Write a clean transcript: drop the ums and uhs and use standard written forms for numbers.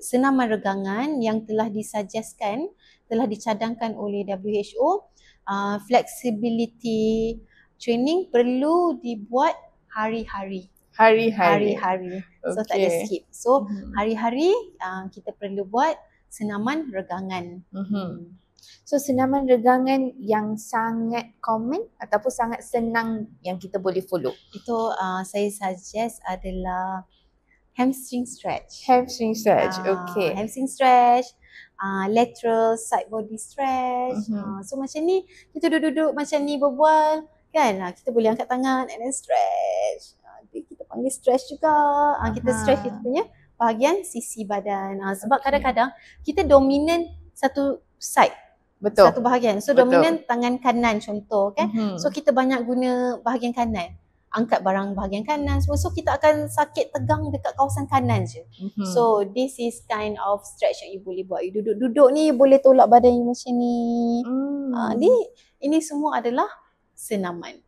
senaman regangan yang telah disuggestkan, telah dicadangkan oleh WHO. Flexibility training perlu dibuat hari-hari. Hari-hari. So tak ada skip. So hari-hari kita perlu buat senaman regangan. So senaman regangan yang sangat common ataupun sangat senang yang kita boleh follow? Itu saya suggest adalah hamstring stretch. Hamstring stretch, okay. Hamstring stretch, lateral side body stretch. So macam ni, kita duduk-duduk macam ni berbual kan, kita boleh angkat tangan and then stretch. Kita panggil stretch juga. Kita stretch kita punya bahagian sisi badan. Sebab kadang-kadang kita dominan satu side. Betul. Satu bahagian. So dominan tangan kanan contoh kan. So kita banyak guna bahagian kanan. Angkat barang bahagian kanan semua. So kita akan sakit tegang dekat kawasan kanan je. So this is kind of stretch yang you boleh buat. You duduk-duduk ni boleh tolak badan you macam ni. Ini semua adalah senaman.